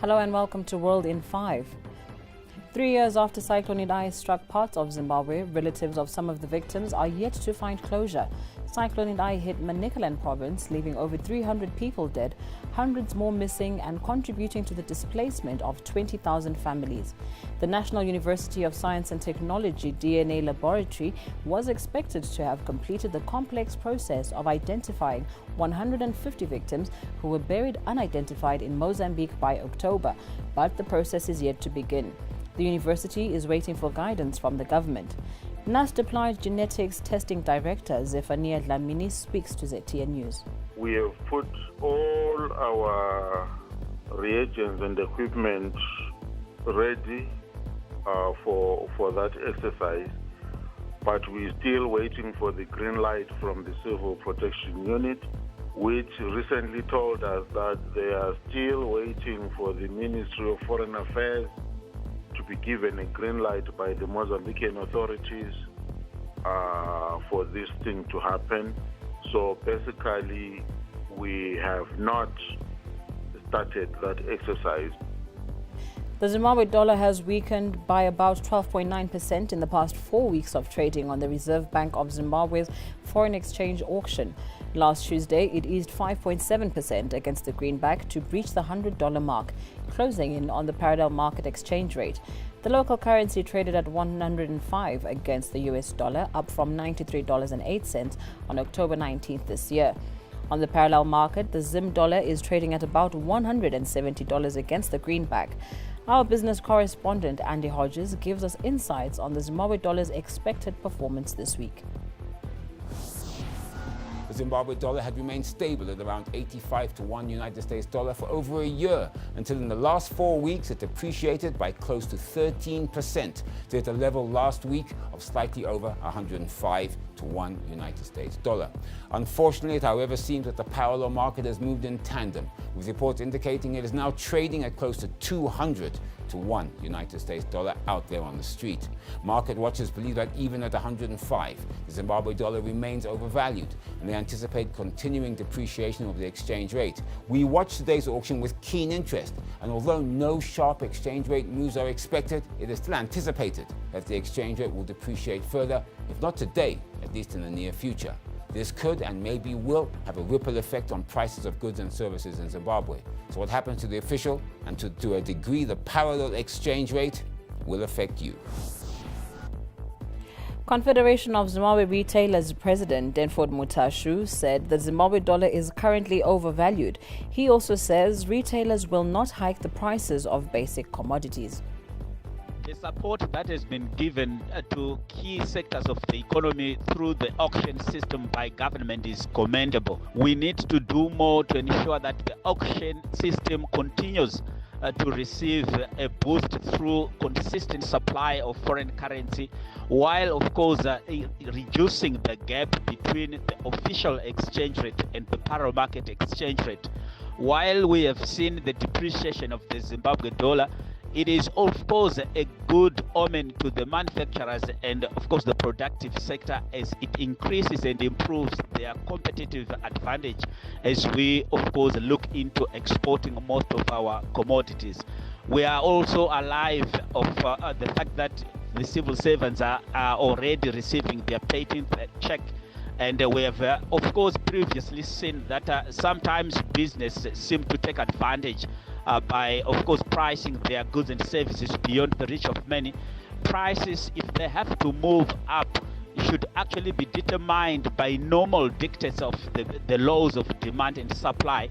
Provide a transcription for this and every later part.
Hello and welcome to World in 5. 3 years after Cyclone Idai struck parts of Zimbabwe, relatives of some of the victims are yet to find closure. Cyclone Idai hit Manicaland province, leaving over 300 people dead, hundreds more missing and contributing to the displacement of 20,000 families. The National University of Science and Technology DNA laboratory was expected to have completed the complex process of identifying 150 victims who were buried unidentified in Mozambique by October, but the process is yet to begin. The university is waiting for guidance from the government. NAS Applied Genetics Testing Director Zephania Dlamini speaks to ZTN News. We have put all our reagents and equipment ready for that exercise, but we're still waiting for the green light from the Civil Protection Unit, which recently told us that they are still waiting for the Ministry of Foreign Affairs to be given a green light by the Mozambican authorities for this thing to happen. So basically, we have not started that exercise. The Zimbabwe dollar has weakened by about 12.9% in the past 4 weeks of trading on the Reserve Bank of Zimbabwe's foreign exchange auction. Last Tuesday, it eased 5.7% against the greenback to breach the $100 mark, closing in on the parallel market exchange rate. The local currency traded at 105 against the US dollar, up from $93.08 on October 19th this year. On the parallel market, the Zim dollar is trading at about $170 against the greenback. Our business correspondent Andy Hodges gives us insights on the Zimbabwe dollar's expected performance this week. The Zimbabwe dollar had remained stable at around 85 to 1 United States dollar for over a year, until in the last 4 weeks it appreciated by close to 13% to hit a level last week of slightly over 105 to 1 United States dollar. Unfortunately, it however seems that the parallel market has moved in tandem, with reports indicating it is now trading at close to 200 to 1 United States dollar out there on the street. Market watchers believe that even at 105, the Zimbabwe dollar remains overvalued, and they anticipate continuing depreciation of the exchange rate. We watch today's auction with keen interest, and although no sharp exchange rate moves are expected, it is still anticipated that the exchange rate will depreciate further, if not today, at least in the near future. This could and maybe will have a ripple effect on prices of goods and services in Zimbabwe. So what happens to the official and to a degree the parallel exchange rate will affect you. Confederation of Zimbabwe Retailers President Denford Mutashu said the Zimbabwe dollar is currently overvalued. He also says retailers will not hike the prices of basic commodities. The support that has been given to key sectors of the economy through the auction system by government is commendable. We need to do more to ensure that the auction system continues to receive a boost through consistent supply of foreign currency, while of course reducing the gap between the official exchange rate and the parallel market exchange rate. While we have seen the depreciation of the Zimbabwe dollar, it is of course a good omen to the manufacturers and of course the productive sector, as it increases and improves their competitive advantage as we of course look into exporting most of our commodities. We are also alive of the fact that the civil servants are already receiving their 18th check. And we have, of course, previously seen that sometimes business seem to take advantage by, of course, pricing their goods and services beyond the reach of many. Prices, if they have to move up, should actually be determined by normal dictates of the laws of demand and supply.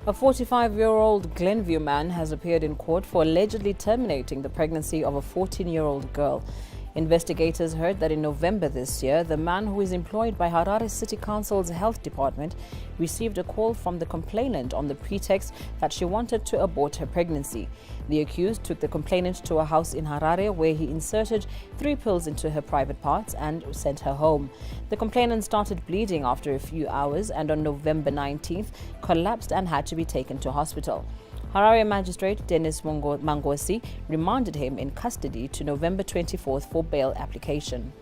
A 45-year-old Glenview man has appeared in court for allegedly terminating the pregnancy of a 14-year-old girl. Investigators heard that in November this year, the man, who is employed by Harare City Council's health department, received a call from the complainant on the pretext that she wanted to abort her pregnancy. The accused took the complainant to a house in Harare where he inserted 3 pills into her private parts and sent her home. The complainant started bleeding after a few hours and on November 19th collapsed and had to be taken to hospital. Harare Magistrate Dennis Mangosi remanded him in custody to November 24th for bail application.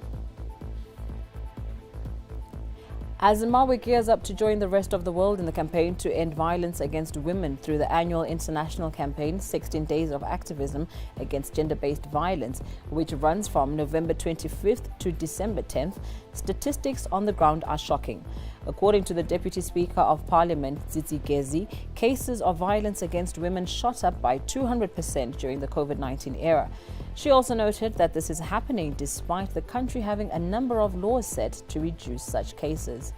As Zimbabwe gears up to join the rest of the world in the campaign to end violence against women through the annual international campaign, 16 Days of Activism Against Gender-Based Violence, which runs from November 25th to December 10th, statistics on the ground are shocking. According to the Deputy Speaker of Parliament, Gezi, cases of violence against women shot up by 200% during the COVID-19 era. She also noted that this is happening despite the country having a number of laws set to reduce such cases.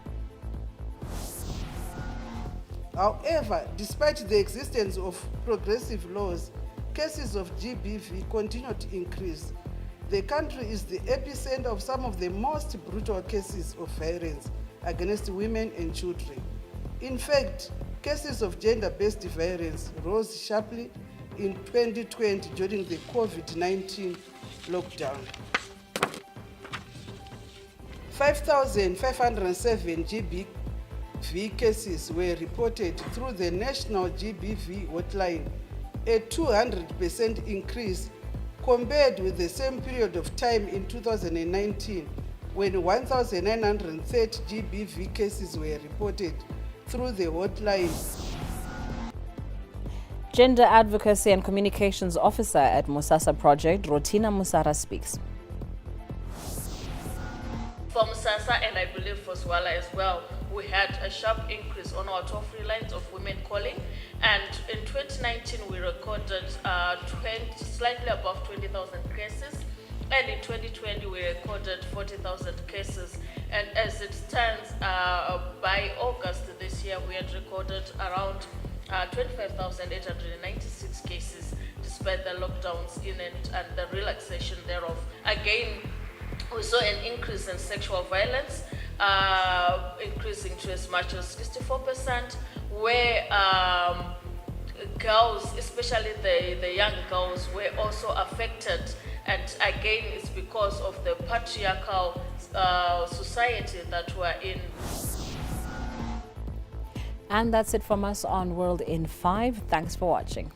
However, despite the existence of progressive laws, cases of GBV continue to increase. The country is the epicenter of some of the most brutal cases of violence against women and children. In fact, cases of gender-based violence rose sharply in 2020 during the COVID-19 lockdown. 5,507 GBV cases were reported through the National GBV hotline, a 200% increase compared with the same period of time in 2019, when 1,930 GBV cases were reported through the hotline. Gender Advocacy and Communications Officer at Musasa Project, Rotina Musara speaks. For Musasa, and I believe for Swala as well, we had a sharp increase on our toll-free lines of women calling, and in 2019 we recorded slightly above 20,000 cases, and in 2020 we recorded 40,000 cases, and as it stands, by August this year we had recorded around 25,896 cases, despite the lockdowns in it and the relaxation thereof. Again, we saw an increase in sexual violence, increasing to as much as 64%, where girls, especially the young girls, were also affected. And again, it's because of the patriarchal society that we're in. And that's it from us on World in 5. Thanks for watching.